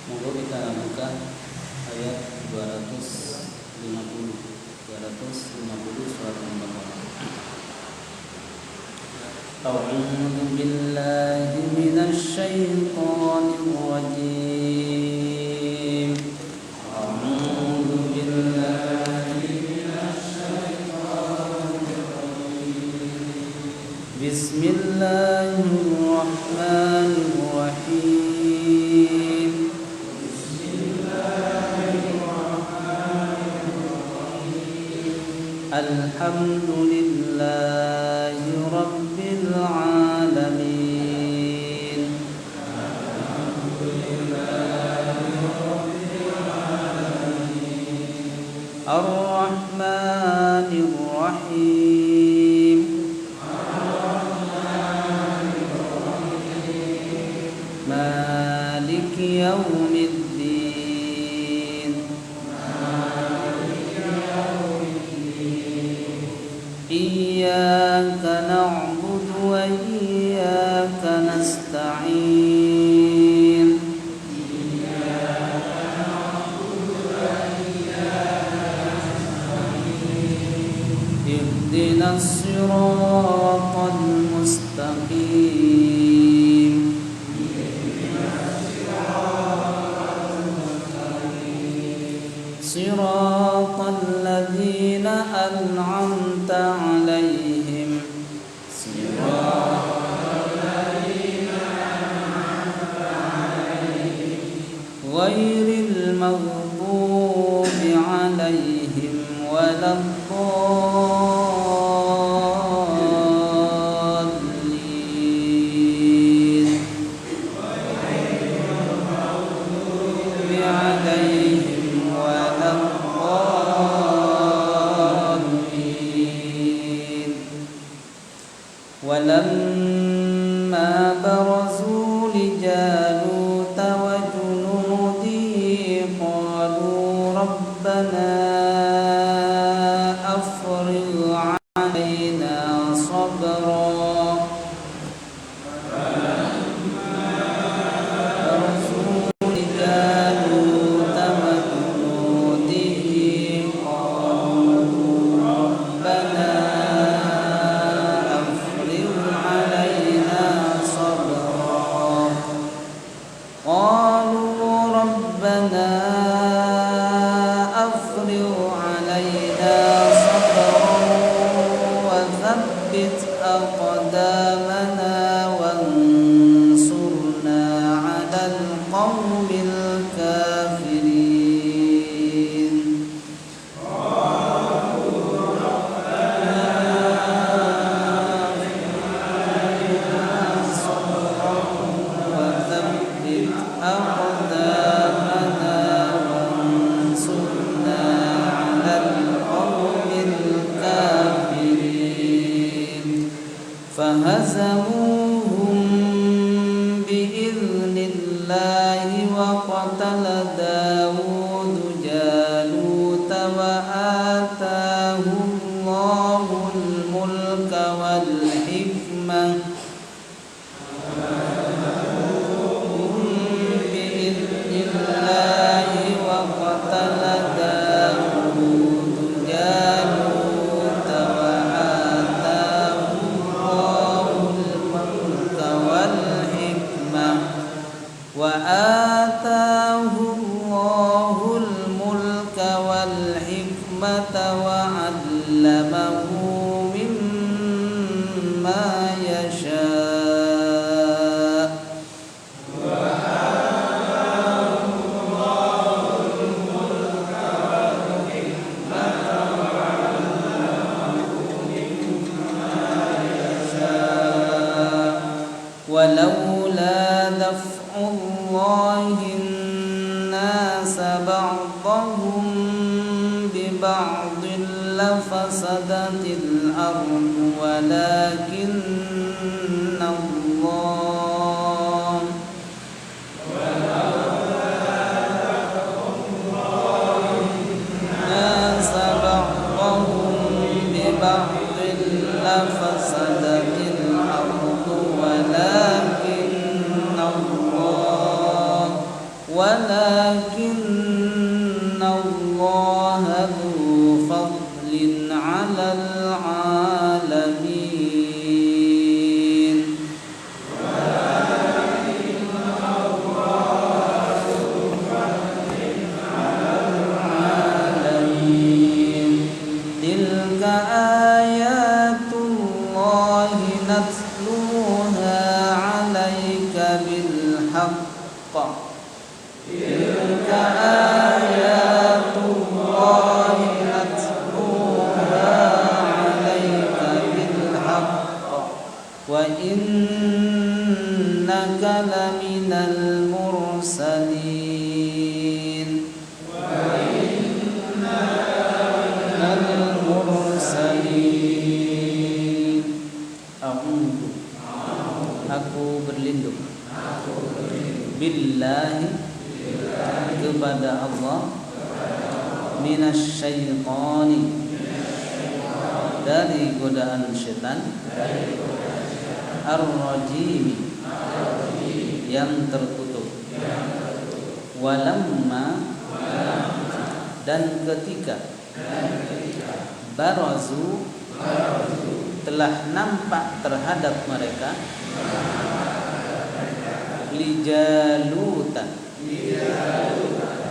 Monggo kita buka ayat 250 surat Al-Baqarah. A'udzu billahi minasy syaithanir rajim. A'udzu billahi minasy syaithanir rajim. Bismillahirrahmanirrahim. Alhamdulillahi rabbil alamin. Ar-Rahmanir Rahim. Maliki yaumiddin. Iyyaka na'budu wa iyyaka nasta'in. Ihdinas siratal mustaqim. Siratal ladzina an'amta 'alaihim. Ghairil maghdubi 'alaihim waladdallin. Walamma barazu lijalut wa junudihi qalu rabbana afrigh 'alaina sabra. أقدامنا وانصرنا على القوم الكافرين. وثبت أقدامنا وانصرنا على القوم الكافرين. فهزموهم بإذن الله وقتل داود جالوت وآتاه الله الملك والحكمة. بإذن الله وقتل داود جالوت وآتاه الله الملك والحكمة وعلمه مما يشاء. ولولا دفع الله الناس بعضهم ببعض لفسدت الأرض ولكن الله الناس بعضهم ببعض لفسدت الأرض ولكن الله walakinna Allah dzu fadlin 'alal 'alamin. Tilka ayatullahi natluha 'alaika bil haqq. Tilka ayatullahi natluha 'alaika bil haqq wa innaka laminal mursalin. Aku berlindung billahi kepada Allah minasyaitani dari godaan syaitan ar-rajim yang terkutuk. Walamma dan ketika barazu telah nampak terhadap mereka li Jaluta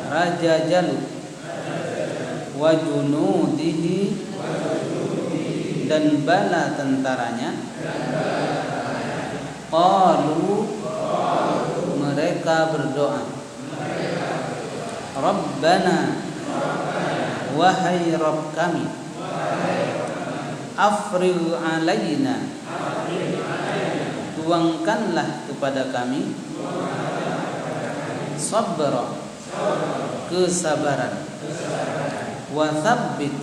Raja Jalut wa junudihi dan bala tentaranya. Qalu mereka berdoa, Rabbana wahai Rabb kami, afrigh alaina tuangkanlah kepada kami sabra kesabaran, wa tsabbit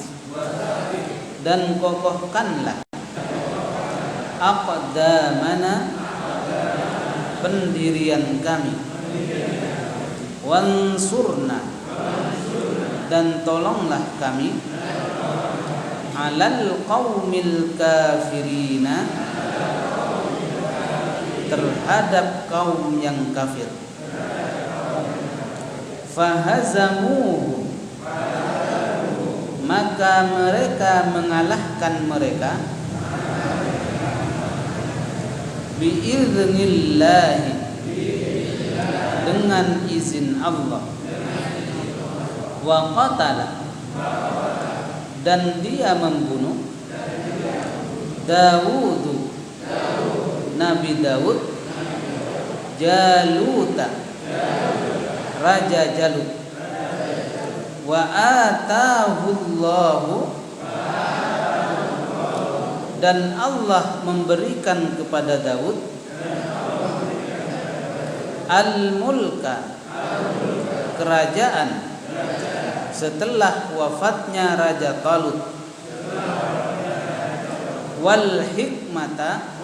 dan kokohkanlah aqdamana pendirian kami, wansurna dan tolonglah kami alal qaumil kafirina terhadap kaum yang kafir. Fahazamuhu maka mereka mengalahkan mereka biidznillahi dengan izin Allah. Wa qatala dan dia membunuh Dawudu Nabi Dawud Jaluta Raja Jalut wa atahullahu dan Allah memberikan kepada Daud al-mulka kerajaan setelah wafatnya Raja Talut, wal hikmata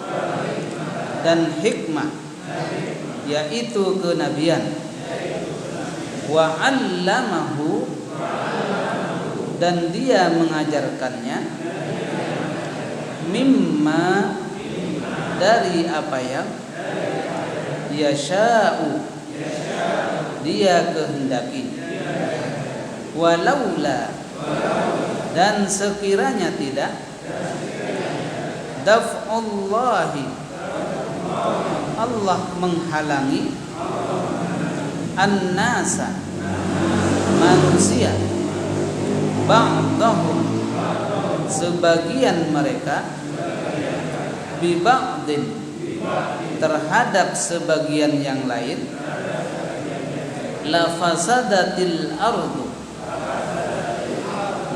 dan hikmah yaitu kenabian, wa 'allamahu dan dia mengajarkannya mimma dari apa yang yasha'u dia kehendaki, walaula dan sekiranya tidak daf'ullahi Allah menghalangi an-nasa manusia ba'dahum sebagian mereka bi ba'din terhadap sebagian yang lain la fasadatil ardu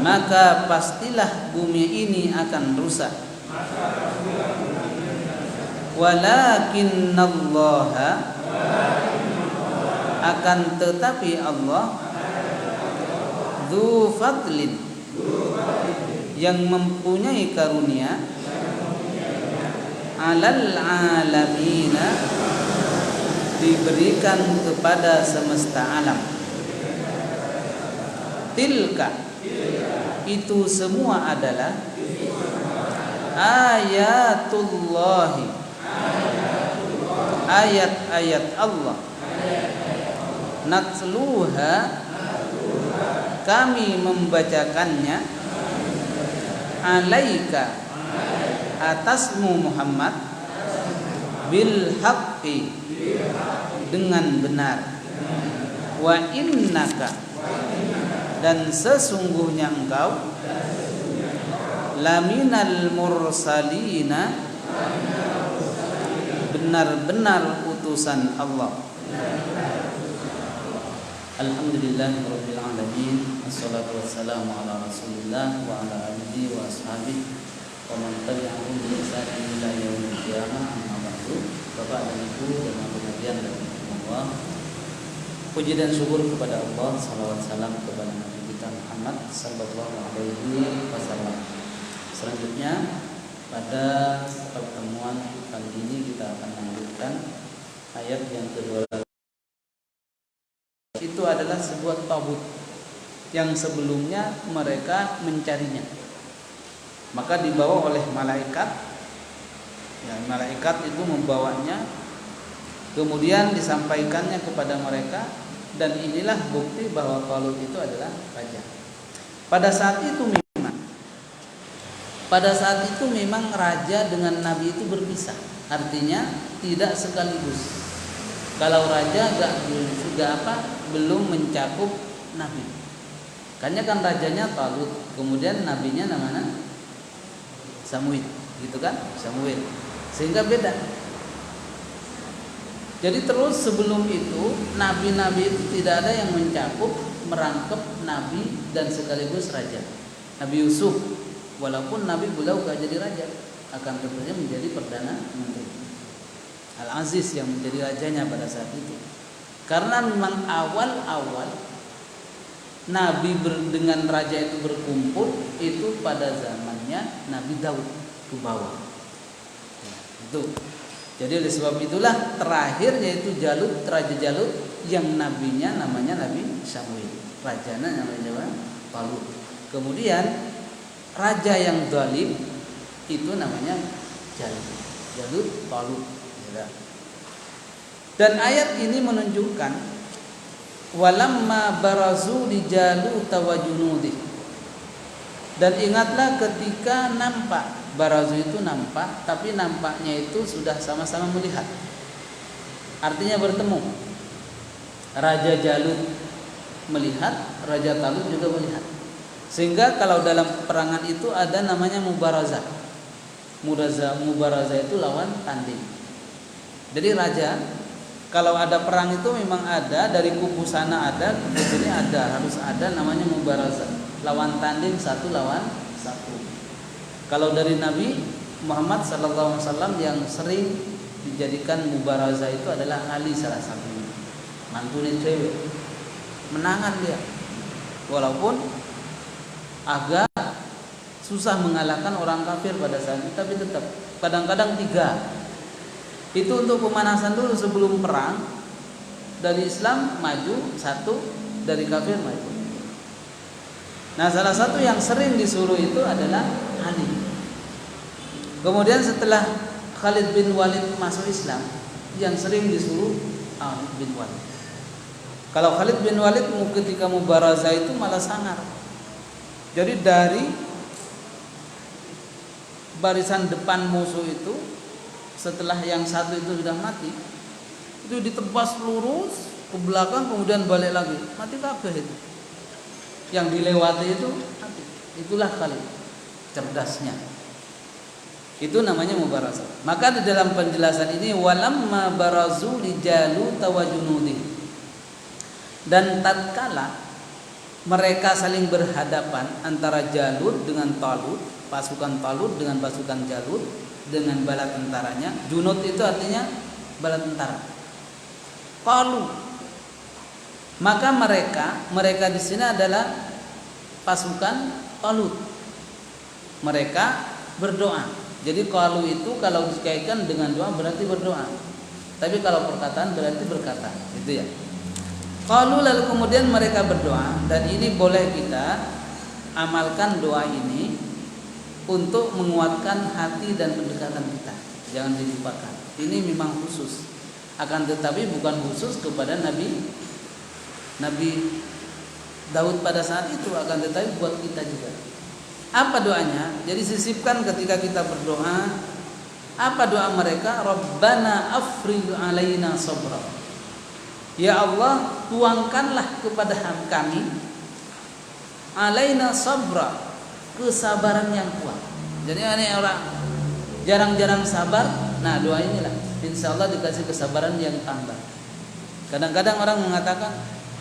maka pastilah bumi ini akan rusak. Walakinnallaha akan tetapi Allah dzu fadlin yang mempunyai karunia alal alamina diberikan kepada semesta alam. Tilka itu semua adalah ayatullahi ayat-ayat Allah natluha, kami membacakannya, alaika, atasmu Muhammad, bil haqqi, dengan benar, wa innaka, dan sesungguhnya engkau, laminal mursalina, benar-benar utusan Allah. Alhamdulillahirabbil alamin, wassalatu wassalamu ala Rasulillah wa ala alihi wa ashabihi wa man tabi'ahum bi ihsanin ila yaumil qiyamah. Amma ba'du. Bapak dan Ibu dan pengajian dan Allah, puji dan syukur kepada Allah, salawat salam kepada Nabi kita Muhammad sallallahu alaihi wasallam. Selanjutnya pada pertemuan kali ini kita akan lanjutkan ayat yang kedua. Itu adalah sebuah tabut yang sebelumnya mereka mencarinya, maka dibawa oleh malaikat. Ya, malaikat itu membawanya, kemudian disampaikannya kepada mereka, dan inilah bukti bahwa Talut itu adalah raja. Pada saat itu memang raja dengan nabi itu berpisah, artinya tidak sekaligus. Kalau raja belum mencakup nabi. Makanya kan rajanya Talut, kemudian nabinya namanya Samuel, gitu kan? Samuel. Sehingga beda. Jadi terus sebelum itu nabi-nabi itu tidak ada yang mencakup, merangkap nabi dan sekaligus raja. Nabi Yusuf, walaupun nabi beliau gak jadi raja, akan tetapi menjadi perdana menteri. Al-Aziz yang menjadi rajanya pada saat itu. Karena memang awal-awal nabi dengan raja itu berkumpul itu pada zamannya Nabi Daud ke bawah. Ya, itu. Jadi oleh sebab itulah terakhir yaitu Jalut, Raja Jalut, yang nabinya namanya Nabi Samuel, rajanya namanya Talut. Kemudian raja yang zalim itu namanya Jalut, Talut. Dan ayat ini menunjukkan walamma barazu li Jalut wa junudi. Dan ingatlah ketika nampak, barazu itu nampak, tapi nampaknya itu sudah sama-sama melihat. Artinya bertemu. Raja Jalut melihat, Raja Talut juga melihat. Sehingga kalau dalam peperangan itu ada namanya mubarazah. Mubarazah itu lawan tanding. Jadi raja kalau ada perang itu memang ada, dari kubu sana ada, kubu sini ada, harus ada namanya mubarazah. Lawan tanding satu lawan satu. Kalau dari Nabi Muhammad SAW yang sering dijadikan mubarazah itu adalah Ali salah satunya. Mantunya cewek, menangan dia. Walaupun agak susah mengalahkan orang kafir pada saat itu, tapi tetap kadang-kadang 3. Itu untuk pemanasan dulu sebelum perang. Dari Islam maju 1, dari kafir maju. Nah, salah satu yang sering disuruh itu adalah Ali. Kemudian setelah Khalid bin Walid masuk Islam, yang sering disuruh Khalid bin Walid. Kalau Khalid bin Walid ketika mubarazah itu malah sangar. Jadi dari barisan depan musuh itu, setelah yang satu itu sudah mati, itu ditebas lurus ke belakang, kemudian balik lagi, mati kabeh itu. Yang dilewati itu mati. Itulah Khalid cerdasnya. Itu namanya mubarazah. Maka di dalam penjelasan ini walamma barazu li Jalut wa junudi. Dan tatkala mereka saling berhadapan antara Jalut dengan Talut, pasukan Talut dengan pasukan Jalut dengan bala tentaranya. Junud itu artinya bala tentara. Qalu, maka mereka di sini adalah pasukan Talut. Mereka berdoa. Jadi qalu itu kalau dikaitkan dengan doa berarti berdoa. Tapi kalau perkataan berarti berkata, gitu ya. Qalu, lalu kemudian mereka berdoa, dan ini boleh kita amalkan doa ini untuk menguatkan hati dan pendekatan kita. Jangan dilupakan. Ini memang khusus. Akan tetapi bukan khusus kepada Nabi Nabi Daud pada saat itu, akan tetapi buat kita juga. Apa doanya? Jadi sisipkan ketika kita berdoa. Apa doa mereka? Rabbana afrigh alaina sabra. Ya Allah, tuangkanlah kepada kami alaina sabra, kesabaran yang kuat. Jadi ini orang jarang-jarang sabar. Nah, doa inilah, insya Allah dikasih kesabaran yang tambah. Kadang-kadang orang mengatakan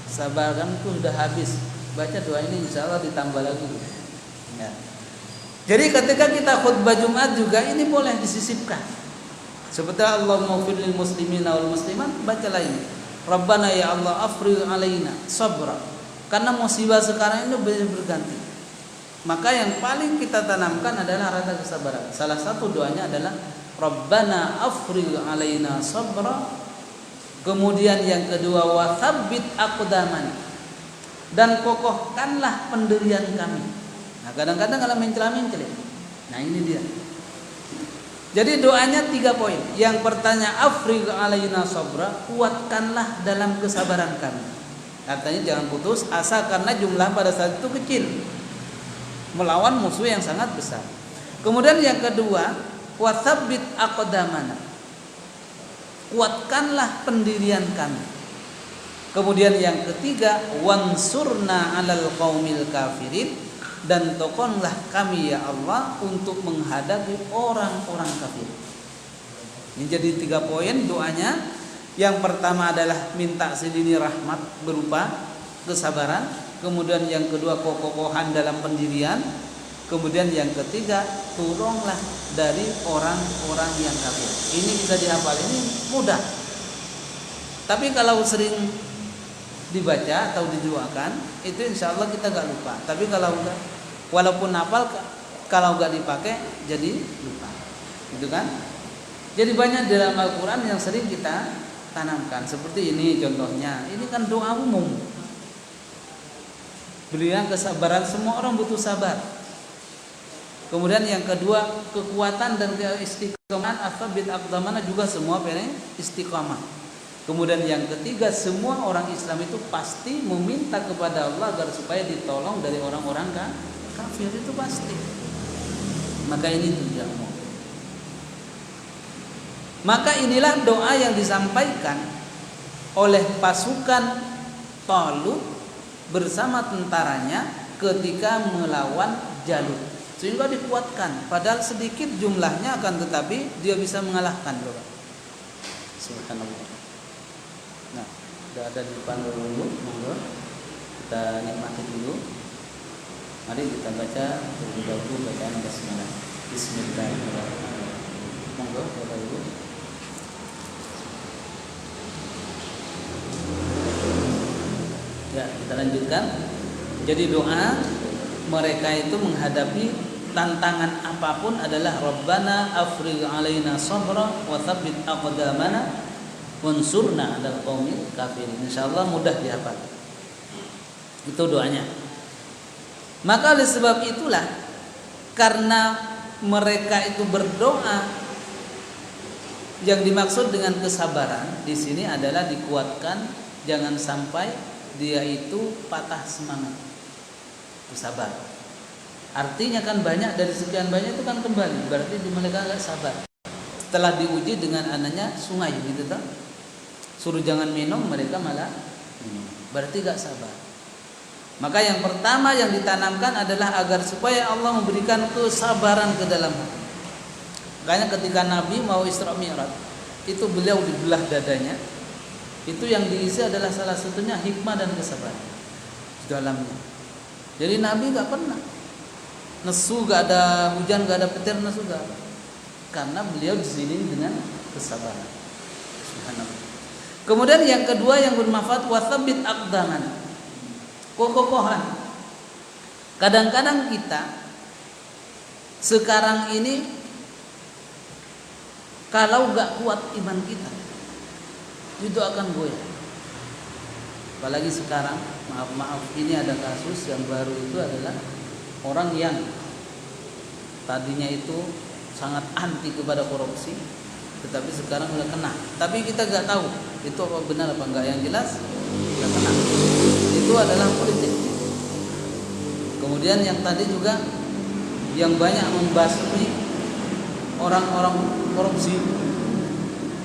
sabarkanku sudah habis. Baca doa ini, insya Allah ditambah lagi. Ya. Jadi ketika kita khutbah Jumat juga ini boleh disisipkan. Seperti Allahumma ighfir lil muslimina wal muslimat, bacalah ini. Rabbana ya Allah afrigh alaina sabra. Karena musibah sekarang ini berganti. Maka yang paling kita tanamkan adalah rasa kesabaran. Salah satu doanya adalah Rabbana afrigh alaina sabra. Kemudian yang kedua, wa tsabbit aqdamana, dan kokohkanlah pendirian kami. Nah, kadang-kadang kalau mencela-mencela. Nah, ini dia. Jadi doanya 3 poin. Yang pertama, afrigh alaina sabra, kuatkanlah dalam kesabaran kami. Artinya jangan putus asa karena jumlah pada saat itu kecil, melawan musuh yang sangat besar. Kemudian yang kedua, wa tsabbit aqdamana, kuatkanlah pendirian kami. Kemudian yang ketiga, wansurna 'alal qaumil kafirin, dan tokohlah kami ya Allah untuk menghadapi orang-orang kafir. Ini jadi 3 poin doanya. Yang pertama adalah minta silini rahmat berupa kesabaran. Kemudian yang kedua, kokohan dalam pendirian. Kemudian yang ketiga, tolonglah dari orang-orang yang kafir. Ini bisa dihafal, ini mudah. Tapi kalau sering dibaca atau didoakan, itu insya Allah kita gak lupa. Tapi kalau enggak, walaupun hafal, kalau gak dipakai jadi lupa, gitu kan? Jadi banyak dalam Al-Quran yang sering kita tanamkan. Seperti ini contohnya. Ini kan doa umum. Berikan kesabaran, semua orang butuh sabar. Kemudian yang kedua, kekuatan dan keistiqomahan, ats-tsabbit aqdamana, juga semua pengen istiqamah. Kemudian yang ketiga, semua orang Islam itu pasti meminta kepada Allah agar supaya ditolong dari orang-orang kafir, itu pasti. Maka ini tidak mau. Maka inilah doa yang disampaikan oleh pasukan Talut bersama tentaranya ketika melawan Jalut, sehingga dikuatkan. Padahal sedikit jumlahnya, akan tetapi dia bisa mengalahkan. Subhanallah. Nah, sudah ada di depan dulu, monggo kita nikmati dulu. Mari kita baca terlebih dahulu bacaan basmalah. Bismillahirrahmanirrahim. Monggo Bapak Ibu. Ya, kita lanjutkan. Jadi doa mereka itu menghadapi tantangan apapun adalah Rabbana afrigh alaina sabra wa tsabbit aqdamana wansurna 'alal qaumil kafirin. Insyaallah mudah dihafal. Itu doanya. Maka oleh sebab itulah, karena mereka itu berdoa, yang dimaksud dengan kesabaran di sini adalah dikuatkan, jangan sampai dia itu patah semangat. Sabar. Artinya kan banyak dari sekian banyak itu kan kembali, berarti mereka enggak sabar. Setelah diuji dengan adanya sungai gitu toh. Suruh jangan minum, mereka malah minum. Berarti enggak sabar. Maka yang pertama yang ditanamkan adalah agar supaya Allah memberikan kesabaran ke dalam hati. Makanya ketika Nabi mau Isra Mi'raj, itu beliau dibelah dadanya. Itu yang diisi adalah salah satunya hikmah dan kesabaran di dalamnya. Jadi Nabi gak pernah nesu, gak ada hujan, gak ada petir, nesu gak ada. Karena beliau disini dengan kesabaran. Subhanallah. Kemudian yang kedua yang bermanfaat, wa tsabbit aqdamana, kokohan. Kadang-kadang kita sekarang ini kalau gak kuat iman kita, itu akan goyah. Apalagi sekarang, maaf ini ada kasus yang baru, itu adalah orang yang tadinya itu sangat anti kepada korupsi, tetapi sekarang udah kena. Tapi kita nggak tahu itu apa benar apa enggak. Yang jelas udah kena. adalah politik. Kemudian yang tadi juga yang banyak membasmi orang-orang korupsi,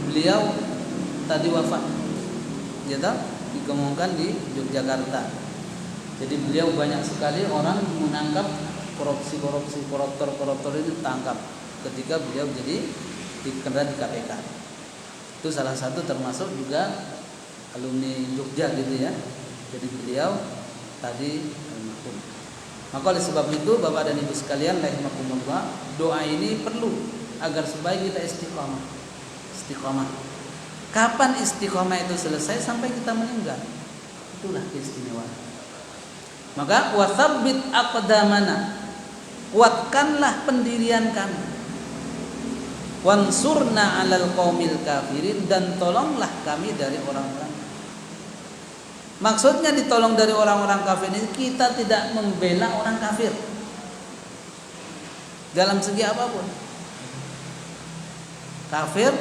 beliau tadi wafat, ya tahu, dikemukakan di Yogyakarta. Jadi beliau banyak sekali orang menangkap koruptor ini tangkap ketika beliau jadi dikenal di KPK. Itu salah satu termasuk juga alumni Jogja gitu ya. Jadi beliau tadi almarhum. Maka oleh sebab itu Bapak dan Ibu sekalian rahimakumullah, doa ini perlu agar supaya kita istiqomah. Istiqomah. Kapan istiqomah itu selesai? Sampai kita meninggal. Itulah keistimewaan. Maka watsabbit aqdamana, kuatkanlah pendirian kami. Wansurna 'alal qaumil kafirin, dan tolonglah kami dari orang-orang. Maksudnya ditolong dari orang-orang kafir ini, kita tidak membela orang kafir dalam segi apapun. Kafir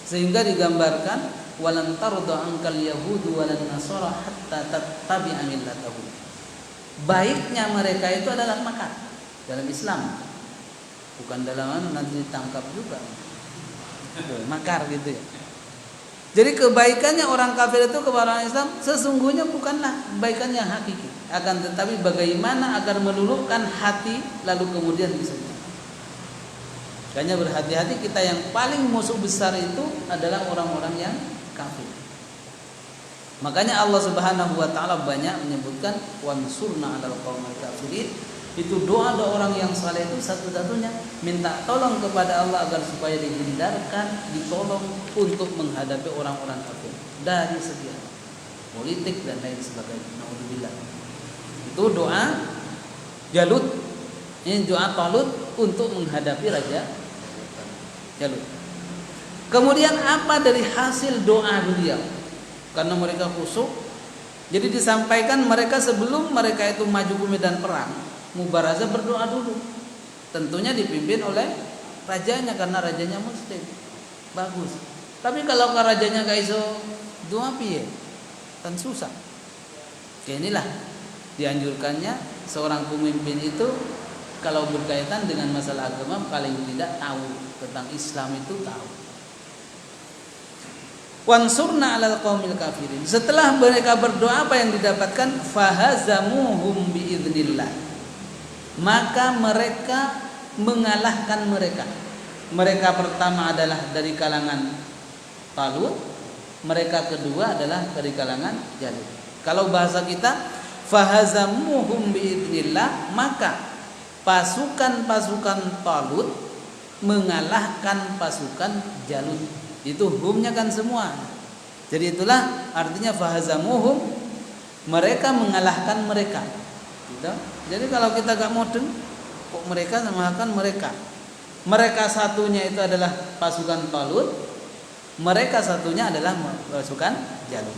sehingga digambarkan walan tarda ankal yahudu walan nasara hatta tattabi'a millatahum. Baiknya mereka itu adalah makar dalam Islam, bukan dalam nanti ditangkap juga makar gitu ya. Jadi kebaikannya orang kafir itu kepada orang Islam sesungguhnya bukanlah kebaikan yang hakiki, akan tetapi bagaimana agar meluluhkan hati lalu kemudian bisa. Makanya berhati-hati, kita yang paling musuh besar itu adalah orang-orang yang kafir. Makanya Allah Subhanahu wa taala banyak menyebutkan wansurna 'alal qaumil kafirin. Itu doa orang yang saleh itu satu-satunya minta tolong kepada Allah agar supaya dihindarkan, ditolong untuk menghadapi orang-orang kafir dari segi politik dan lain sebagainya. Naudzubillah. Itu doa Jalut. Ini doa Talut untuk menghadapi raja Jalut. Kemudian apa dari hasil doa beliau? Karena mereka khusyuk, jadi disampaikan mereka sebelum mereka itu maju ke medan perang, mubarazah berdoa dulu. Tentunya dipimpin oleh rajanya karena rajanya muslim. Bagus. Tapi kalau rajanya gak iso doa piye? Kan susah. Oke, inilah dianjurkannya seorang pemimpin itu kalau berkaitan dengan masalah agama paling tidak tahu tentang Islam, itu tahu. Wansurna 'alal qaumil kafirin. Setelah mereka berdoa, apa yang didapatkan? Fahazamuhum biidznillah. Maka mereka mengalahkan mereka. Mereka pertama adalah dari kalangan Talut, mereka kedua adalah dari kalangan Jalut. Kalau bahasa kita, fahazamuhum biidznillah, maka pasukan-pasukan Talut mengalahkan pasukan Jalut. Itu humnya kan semua. Jadi itulah artinya fahazamuhum, mereka mengalahkan mereka. Gitu. Jadi kalau kita gak mudeng, kok mereka mengalahkan mereka. Mereka satunya itu adalah pasukan Talut, mereka satunya adalah pasukan Jalut.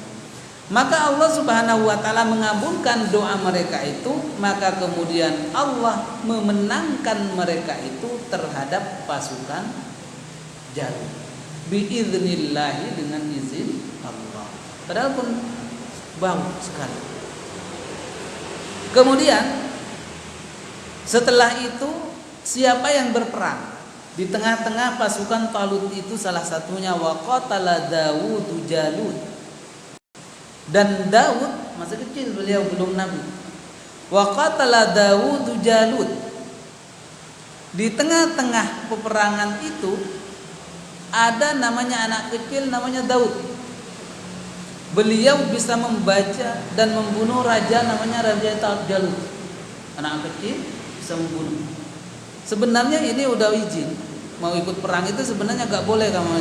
Maka Allah Subhanahu wa taala mengabulkan doa mereka itu, maka kemudian Allah memenangkan mereka itu terhadap pasukan Jalut. Biidznillahi, dengan izin Allah. Padahal pun bau sekali. Kemudian setelah itu siapa yang berperang? Di tengah-tengah pasukan Talut itu salah satunya waqatala Dawud Jalut. Dan Daud masih kecil, beliau belum nabi. Waqatala Dawud Jalut. Di tengah-tengah peperangan itu ada namanya anak kecil namanya Daud. Beliau bisa membaca dan membunuh raja namanya Raja Jalut. Anak kecil bisa membunuh. Sebenarnya ini udah izin mau ikut perang itu sebenarnya gak boleh kamu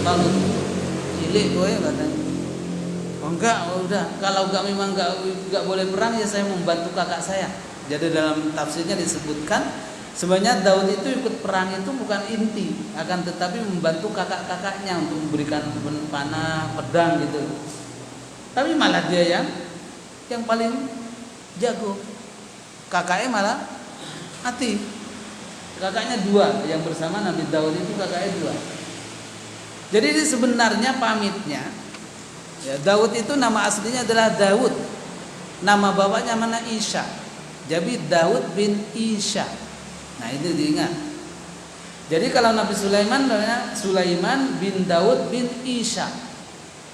Talut. Cilik gue katanya. Oh enggak, udah kalau memang gak boleh perang ya saya membantu kakak saya. Jadi dalam tafsirnya disebutkan sebenarnya Daud itu ikut perang itu bukan inti, akan tetapi membantu kakak-kakaknya untuk memberikan panah, pedang gitu. Tapi malah dia yang paling jago. Kakaknya malah mati. Kakaknya dua, yang bersama Nabi Daud itu kakaknya dua. Jadi ini sebenarnya pamitnya, ya, Daud itu nama aslinya adalah Daud. Nama bapaknya mana? Isha. Jadi Daud bin Isha. Nah itu diingat. Jadi kalau Nabi Sulaiman namanya Sulaiman bin Daud bin Isha.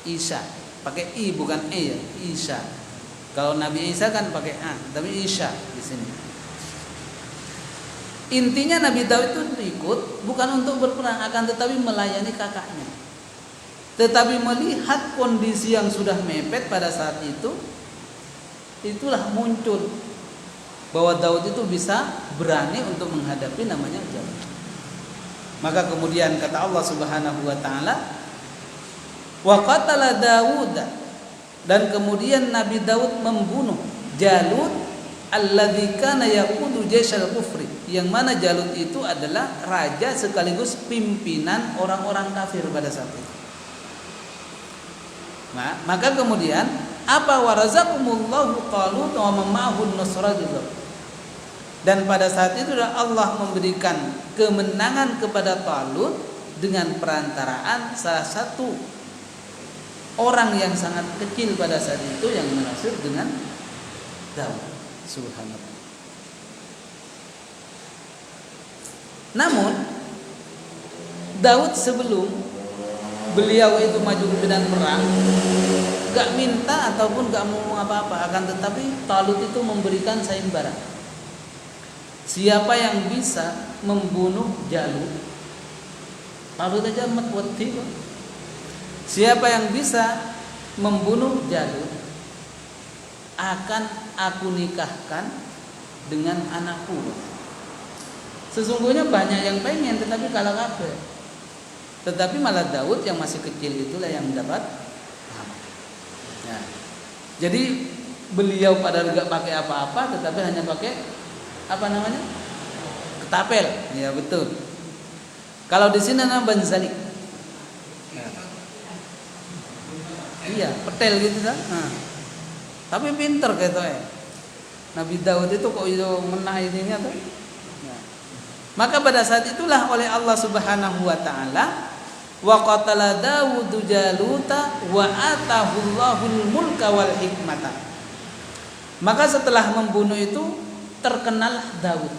Isha pakai i bukan e ya, Isha. Kalau Nabi Isa kan pakai a, tapi Isha di sini. Intinya Nabi Daud itu ikut bukan untuk berperang, akan tetapi melayani kakaknya. Tetapi melihat kondisi yang sudah mepet pada saat itu, itulah muncul bahwa Daud itu bisa berani untuk menghadapi namanya Jalut. Maka kemudian kata Allah Subhanahu wa taala, wa qatala Daud, dan kemudian Nabi Daud membunuh Jalut alladzi kana yaqudu jaisal kufri, yang mana Jalut itu adalah raja sekaligus pimpinan orang-orang kafir pada saat itu. Nah, maka kemudian apa warazakumullahu qalut wa ma'ahu nusratullah. Dan pada saat itu Allah memberikan kemenangan kepada Talut dengan perantaraan salah satu orang yang sangat kecil pada saat itu yang menasib dengan Daud. Subhanallah. Namun Daud sebelum beliau itu maju ke medan perang, gak minta ataupun gak mau apa-apa, akan tetapi Talut itu memberikan sayembara. Siapa yang bisa membunuh Jalut, Talut aja mati. Siapa yang bisa membunuh Jalut akan aku nikahkan dengan anakku. Sesungguhnya banyak yang pengen tetapi kalah kabeh. Tetapi malah Daud yang masih kecil itulah yang mendapat. Nah, jadi beliau padahal gak pakai apa-apa tetapi hanya pakai apa namanya? Ketapel. Ya betul. Kalau di sini namanya banzalik. Iya, petel gitu kan. Nah. Tapi pinter gitu ya. Nabi Daud itu kok itu menang ininya tuh. Nah. Maka pada saat itulah oleh Allah Subhanahu wa taala wa qatala Dawudu Jaluta wa atahu Allahul mulka wal hikmata. Maka setelah membunuh itu terkenalah Daud,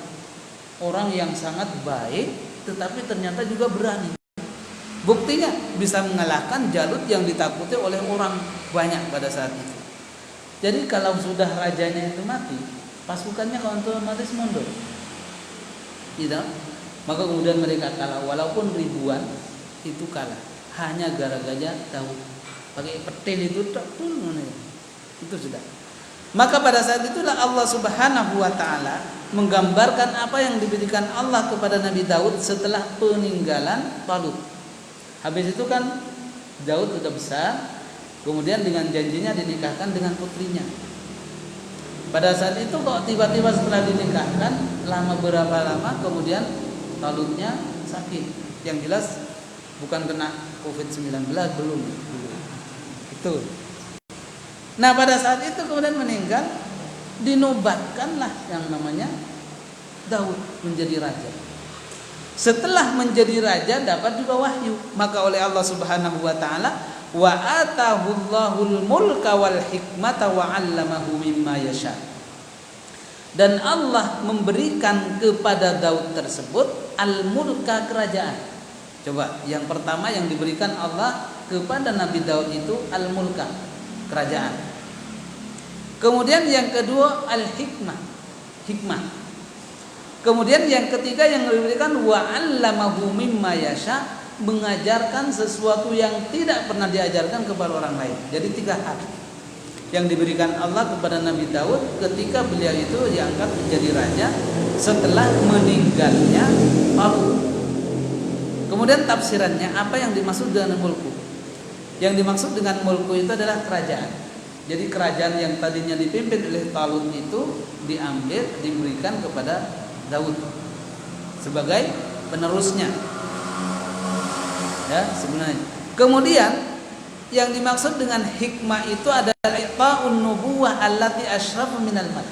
orang yang sangat baik tetapi ternyata juga berani. Buktinya bisa mengalahkan Jalut yang ditakuti oleh orang banyak pada saat itu. Jadi kalau sudah rajanya itu mati, pasukannya otomatis mundur. Tidak? Maka kemudian mereka kalah, walaupun ribuan itu kalah hanya gara-gara Daud. Pakai petil itu itu sudah. Maka pada saat itulah Allah Subhanahu wa taala menggambarkan apa yang diberikan Allah kepada Nabi Daud setelah peninggalan Talut. Habis itu kan Daud sudah besar, kemudian dengan janjinya dinikahkan dengan putrinya. Pada saat itu kok tiba-tiba setelah dinikahkan, berapa lama kemudian Talutnya sakit. Yang jelas bukan kena COVID-19, belum. Itu. Nah pada saat itu kemudian meninggal, dinobatkanlah yang namanya Daud menjadi raja. Setelah menjadi raja dapat juga wahyu. Maka oleh Allah Subhanahu wa taala wa atahullahul mulka wal hikmata wa 'allamahu mimma yasha. Dan Allah memberikan kepada Daud tersebut al-mulka, kerajaan. Coba yang pertama yang diberikan Allah kepada Nabi Daud itu al-mulka, kerajaan. Kemudian yang kedua al-hikmah, hikmah. Kemudian yang ketiga yang diberikan wa 'allamahu mimma yasha, mengajarkan sesuatu yang tidak pernah diajarkan kepada orang lain. Jadi 3 hal yang diberikan Allah kepada Nabi Daud ketika beliau itu diangkat menjadi raja setelah meninggalnya Talut. Kemudian tafsirannya apa yang dimaksud dengan mulku? Yang dimaksud dengan mulku itu adalah kerajaan. Jadi kerajaan yang tadinya dipimpin oleh Talut itu diambil, diberikan kepada Daud sebagai penerusnya. Ya, sebenarnya. Kemudian yang dimaksud dengan hikmah itu adalah iqa'un nubuwah allati asyrafu minal mal.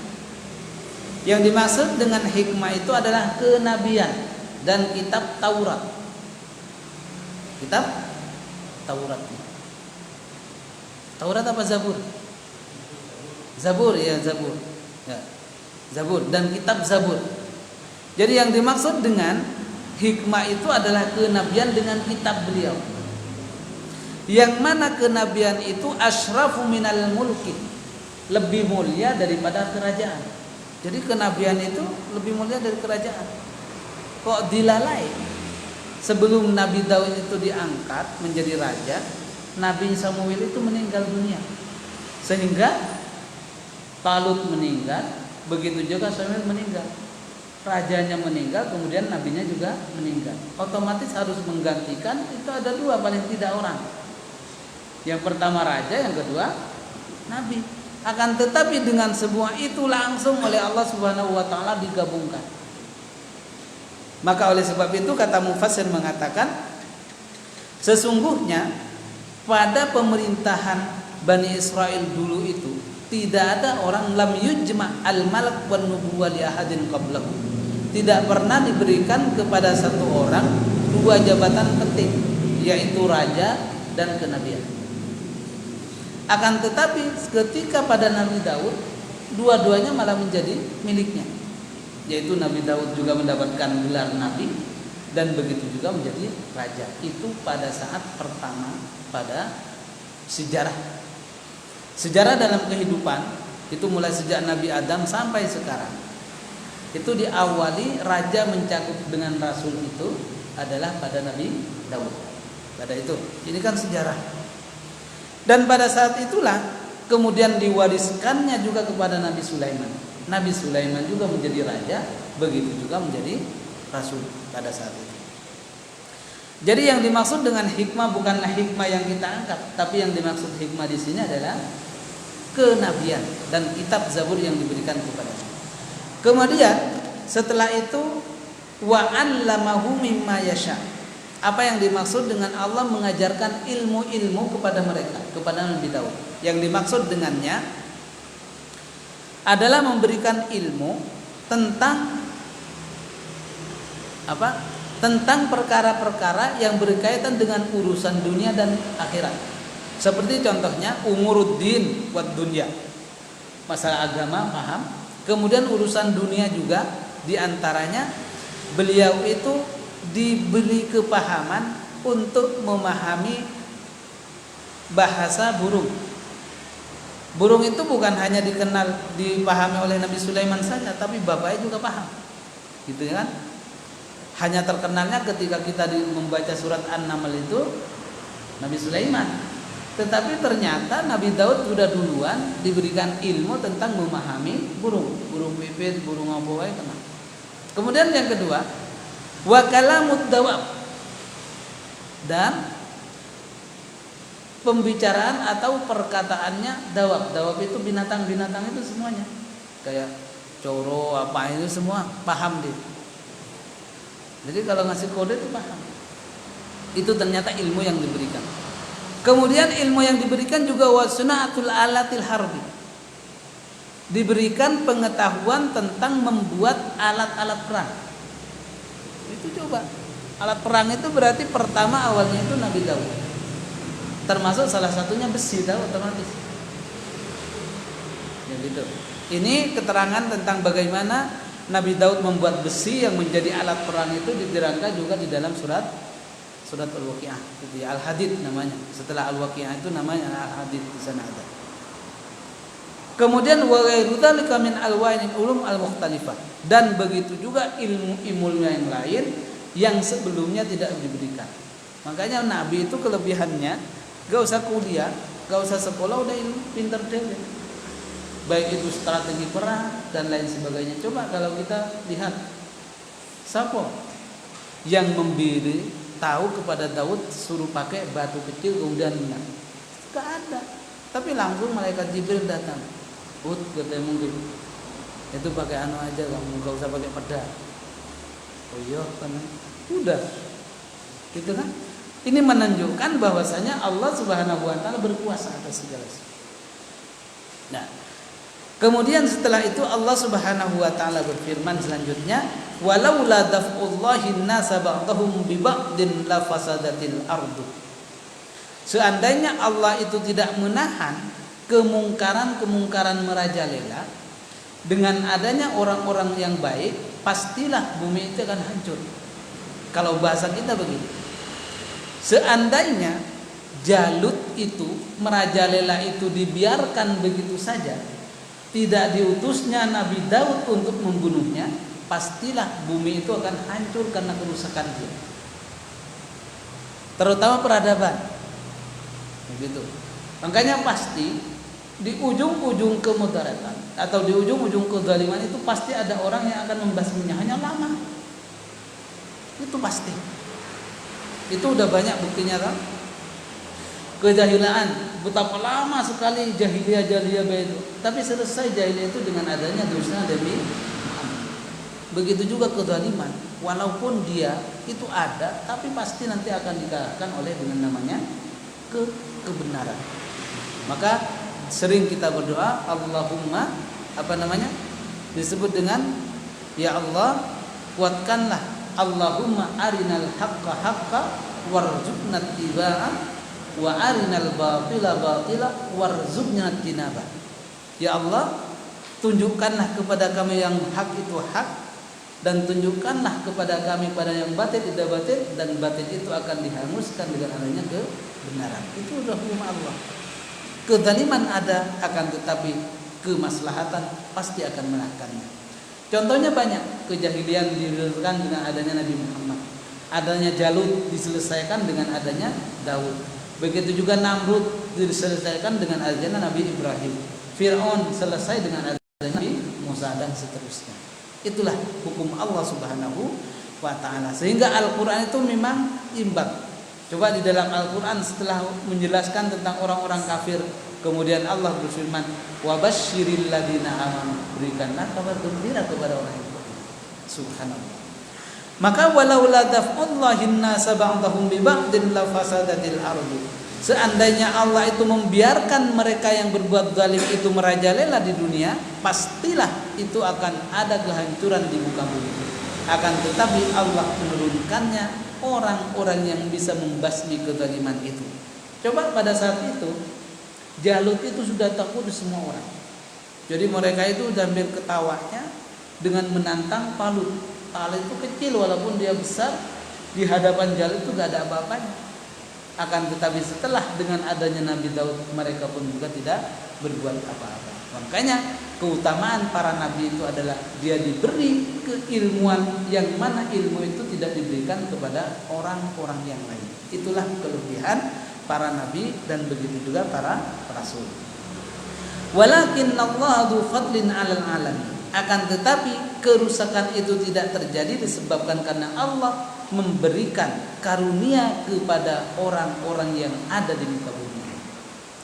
Yang dimaksud dengan hikmah itu adalah kenabian dan kitab Taurat. Kitab Taurat. Taurat apa Zabur? Zabur ya, Zabur. Ya. Zabur dan kitab Zabur. Jadi yang dimaksud dengan hikmah itu adalah kenabian dengan kitab beliau. Yang mana kenabian itu asyrafu minal mulki, lebih mulia daripada kerajaan. Jadi kenabian itu lebih mulia dari kerajaan. Kok dilalai? Sebelum Nabi Daud itu diangkat menjadi raja, Nabi Samuel itu meninggal dunia. Sehingga Talut meninggal, begitu juga Samuel meninggal. Rajanya meninggal, kemudian nabinya juga meninggal. Otomatis harus menggantikan, itu ada dua paling tidak orang. Yang pertama raja, yang kedua nabi. Akan tetapi dengan semua itu langsung oleh Allah Subhanahu wa taala digabungkan. Maka oleh sebab itu kata mufassir mengatakan, sesungguhnya pada pemerintahan Bani Israel dulu itu tidak ada orang lam yujma al-malak wan nubuwah li ahadin qablahu. Tidak pernah diberikan kepada satu orang dua jabatan penting, yaitu raja dan kenabian. Akan tetapi ketika pada Nabi Daud, dua-duanya malah menjadi miliknya. Yaitu Nabi Daud juga mendapatkan gelar nabi dan begitu juga menjadi raja. Itu pada saat pertama pada sejarah. Sejarah dalam kehidupan itu mulai sejak Nabi Adam sampai sekarang. Itu diawali raja mencakup dengan rasul itu adalah pada Nabi Daud. Pada itu, ini kan sejarah. Dan pada saat itulah kemudian diwariskannya juga kepada Nabi Sulaiman. Nabi Sulaiman juga menjadi raja, begitu juga menjadi rasul pada saat itu. Jadi yang dimaksud dengan hikmah bukanlah hikmah yang kita angkat, tapi yang dimaksud hikmah di sini adalah kenabian dan kitab Zabur yang diberikan kepadanya. Kemudian setelah itu wa 'allamahu mimma yasha. Apa yang dimaksud dengan Allah mengajarkan ilmu-ilmu kepada mereka, kepada Nabi Daud? Yang dimaksud dengannya adalah memberikan ilmu tentang apa? Tentang perkara-perkara yang berkaitan dengan urusan dunia dan akhirat. Seperti contohnya umuruddin wad dunya. Masalah agama paham, kemudian urusan dunia juga diantaranya beliau itu diberi kepahaman untuk memahami bahasa burung. Burung itu bukan hanya dipahami oleh Nabi Sulaiman saja, tapi bapaknya juga paham. Gitu kan? Hanya terkenalnya ketika kita membaca surat An-Naml itu Nabi Sulaiman. Tetapi ternyata Nabi Daud sudah duluan diberikan ilmu tentang memahami burung pipit, burung apa wae kenal. Kemudian yang kedua, wa kalamud dawab, dan pembicaraan atau perkataannya dawab. Dawab itu binatang-binatang itu semuanya. Kayak coro apa itu semua paham dia. Jadi kalau ngasih kode itu paham. Itu ternyata ilmu yang diberikan. Kemudian ilmu yang diberikan juga wasunatul alatil harbi. Diberikan pengetahuan tentang membuat alat-alat perang. Itu coba. Alat perang itu berarti pertama awalnya itu Nabi Daud. Termasuk salah satunya besi, tahu otomatis. Ya gitu. Ini keterangan tentang bagaimana Nabi Daud membuat besi yang menjadi alat perang itu diterangkan juga di dalam surat Al-Waqiah, itu Al-Hadid namanya. Setelah Al-Waqiah itu namanya Al-Hadid, di sana ada. Kemudian wa ghairu dzalika min alwainil ulum al-mukhtalifah, dan begitu juga ilmu-ilmu yang lain yang sebelumnya tidak diberikan. Makanya Nabi itu kelebihannya gak usah kuliah, gak usah sekolah, udah ilmu pinter deh. Baik itu strategi perang dan lain sebagainya. Coba kalau kita lihat siapa yang memberi tahu kepada Daud suruh pakai batu kecil kemudian menang? Gak ada. Tapi langsung malaikat Jibril datang. Katanya mungkin itu pakai anu aja, kamu gak usah pakai pedang. Oh iya kan, udah gitu kan. Ini menunjukkan bahwasanya Allah Subhanahu wa taala berkuasa atas segala sesuatu. Nah, kemudian setelah itu Allah Subhanahu wa taala berfirman selanjutnya, walaula daf'ullahi an-nasa ba'dahum bi ba'din la fasadatil ardu. Seandainya Allah itu tidak menahan kemungkaran merajalela, dengan adanya orang-orang yang baik, pastilah bumi itu akan hancur. Kalau bahasa kita begitu. Seandainya Jalut itu, merajalela itu dibiarkan begitu saja, tidak diutusnya Nabi Daud untuk membunuhnya, pastilah bumi itu akan hancur karena kerusakan dia. Terutama peradaban. Begitu. Makanya pasti di ujung-ujung kemudaratan atau di ujung-ujung kezaliman itu pasti ada orang yang akan membasminya, hanya lama. Itu pasti. Itu udah banyak buktinya kan? Kejahilan, betapa lama sekali jahiliyah itu. Tapi selesai jahiliyah itu dengan adanya dosa Nabi Muhammad. Begitu juga kezaliman, walaupun dia itu ada, tapi pasti nanti akan dikalahkan oleh dengan namanya kebenaran. Maka sering kita berdoa, Allahumma disebut dengan ya Allah, kuatkanlah, Allahumma arinal haqqa haqqa warzuqna ittiba'ah wa arinal batila batila warzuqna tinaba. Ya Allah, tunjukkanlah kepada kami yang hak itu hak, dan tunjukkanlah kepada kami pada yang batil itu batil, dan batil itu akan dihanguskan dengan adanya kebenaran. Itu udah hukum Allah. Kezaliman ada, akan tetapi kemaslahatan pasti akan menangkannya. Contohnya banyak. Kejahilian diselesaikan dengan adanya Nabi Muhammad, adanya Jalut diselesaikan dengan adanya Daud. Begitu juga Namrud diselesaikan dengan adanya Nabi Ibrahim. Fir'aun selesai dengan adanya Nabi Musa, dan seterusnya. Itulah hukum Allah Subhanahu wa ta'ala. Sehingga Al-Quran itu memang imbang. Coba di dalam Al-Quran setelah menjelaskan tentang orang-orang kafir, kemudian Allah berfirman, wa basyiril ladina amanu, berikanlah kabar gembira kepada orang yang beriman. Subhanallah. Maka walau la daf'ullahin nasa ba'dahum bi ba'din la fasadatil ardu. Seandainya Allah itu membiarkan mereka yang berbuat zalim itu merajalela di dunia, pastilah itu akan ada kehancuran di muka bumi. Akan tetapi Allah menurunkannya orang-orang yang bisa membasmi kezaliman itu. Coba pada saat itu Jalut itu sudah takut di semua orang. Jadi mereka itu sambil ketawanya dengan menantang Talut. Talut itu kecil walaupun dia besar, di hadapan Jalut itu gak ada apa-apanya. Akan tetapi setelah dengan adanya Nabi Daud, mereka pun juga tidak berbuat apa-apa. Makanya keutamaan para nabi itu adalah dia diberi keilmuan yang mana ilmu itu tidak diberikan kepada orang-orang yang lain. Itulah kelebihan para nabi dan begitu juga para rasul. Walakinnallaha dzu fadlin 'alal 'alamin. Akan tetapi kerusakan itu tidak terjadi disebabkan karena Allah memberikan karunia kepada orang-orang yang ada di muka bumi.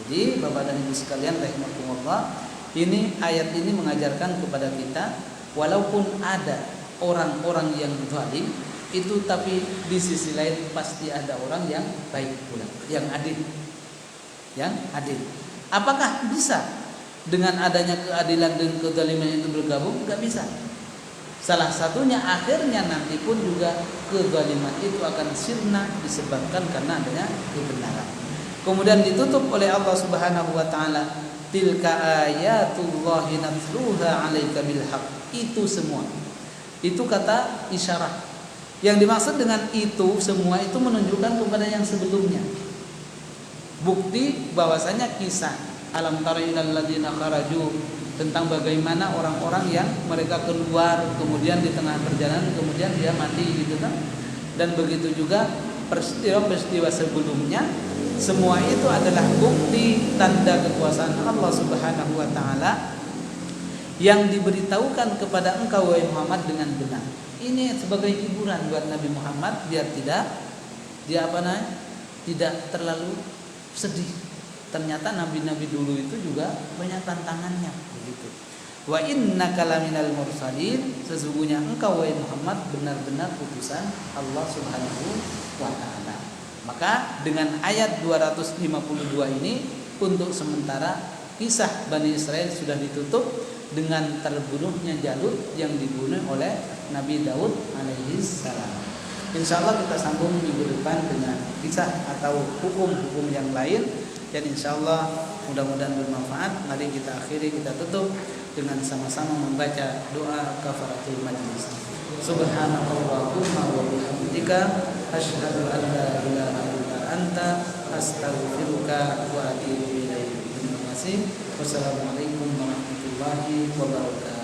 Jadi Bapak dan Ibu sekalian rahimakumullah, ini ayat ini mengajarkan kepada kita, walaupun ada orang-orang yang zalim itu, tapi di sisi lain pasti ada orang yang baik pula, yang adil. Yang adil. Apakah bisa dengan adanya keadilan dan kezaliman itu bergabung? Enggak bisa. Salah satunya akhirnya nanti pun juga kezaliman itu akan sirna disebabkan karena adanya kebenaran. Kemudian ditutup oleh Allah Subhanahu wa taala, tilka ayatullahi natluha 'alaika bil haqq. Itu semua. Itu kata isyarat. Yang dimaksud dengan itu semua itu menunjukkan kepada yang sebelumnya. Bukti bahwasanya kisah alam tara ilal ladzina kharaju, tentang bagaimana orang-orang yang mereka keluar kemudian di tengah perjalanan kemudian dia mati gitu kan. Dan begitu juga peristiwa sebelumnya, semua itu adalah bukti tanda kekuasaan Allah Subhanahu wa taala yang diberitahukan kepada engkau wahai Muhammad dengan benar. Ini sebagai hiburan buat Nabi Muhammad biar tidak terlalu sedih. Ternyata nabi-nabi dulu itu juga banyak tantangannya begitu. Wa innaka laminal mursalin, sesungguhnya engkau wahai Muhammad benar-benar utusan Allah Subhanahu wa taala. Maka dengan ayat 252 ini untuk sementara kisah Bani Israel sudah ditutup dengan terbunuhnya Jalut yang dibunuh oleh Nabi Daud alaihi salam. Insyaallah kita sambung minggu depan dengan kisah atau hukum-hukum yang lain. Dan insyaallah mudah-mudahan bermanfaat. Mari kita akhiri, kita tutup dengan sama-sama membaca doa kafaratul majlis. Subhanallahumma wa bihamdika asyhadu an la ilaha illa anta astaghfiruka wa atubu ilaik. Terima kasih. Wassalamualaikum warahmatullahi wabarakatuh.